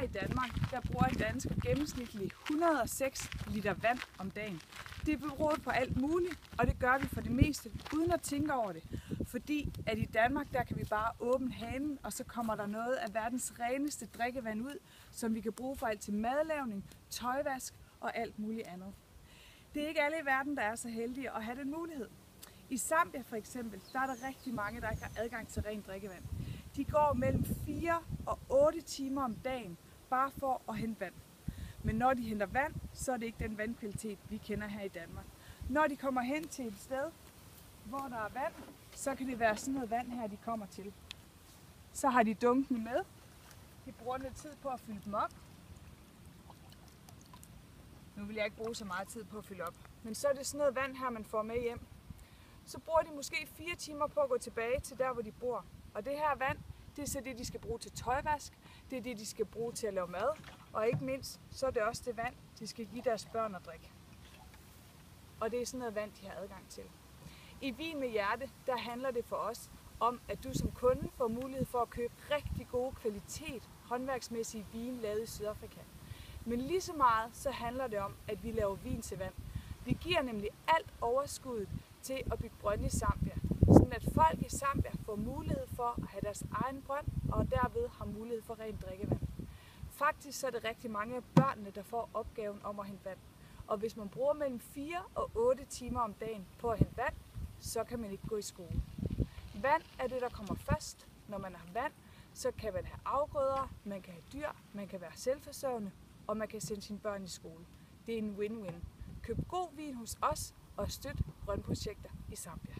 Her i Danmark, der bruger en dansker gennemsnitligt 106 liter vand om dagen. Det beror på alt muligt, og det gør vi for det meste uden at tænke over det. Fordi at i Danmark, der kan vi bare åbne hanen, og så kommer der noget af verdens reneste drikkevand ud, som vi kan bruge for alt til madlavning, tøjvask og alt muligt andet. Det er ikke alle i verden, der er så heldige at have den mulighed. I Zambia for eksempel, der er der rigtig mange, der ikke har adgang til rent drikkevand. De går mellem 4 og 8 timer om dagen, bare for at hente vand. Men når de henter vand, så er det ikke den vandkvalitet, vi kender her i Danmark. Når de kommer hen til et sted, hvor der er vand, så kan det være sådan noget vand her, de kommer til. Så har de dunkene med. De bruger lidt tid på at fylde dem op. Nu vil jeg ikke bruge så meget tid på at fylde op. Men så er det sådan noget vand her, man får med hjem. Så bruger de måske 4 timer på at gå tilbage til der, hvor de bor. Og det her vand, det er så det, de skal bruge til tøjvask. Det er det, de skal bruge til at lave mad. Og ikke mindst, så er det også det vand, de skal give deres børn at drikke. Og det er sådan noget vand, de har adgang til. I Vin med Hjerte, der handler det for os om, at du som kunde får mulighed for at købe rigtig gode kvalitet, håndværksmæssige vin lavet i Sydafrika. Men lige så meget, så handler det om, at vi laver vin til vand. Vi giver nemlig alt overskuddet til at bygge brønde i Zambia, sådan at folk i Zambia får mulighed for at have deres egen brønd, og derved har mulighed for rent drikkevand. Faktisk så er det rigtig mange af børnene, der får opgaven om at hente vand. Og hvis man bruger mellem 4 og 8 timer om dagen på at hente vand, så kan man ikke gå i skole. Vand er det, der kommer først. Når man har vand, så kan man have afgrøder, man kan have dyr, man kan være selvforsørgende, og man kan sende sine børn i skole. Det er en win-win. Køb god vin hos os, og støt brøndprojekter i Zambia.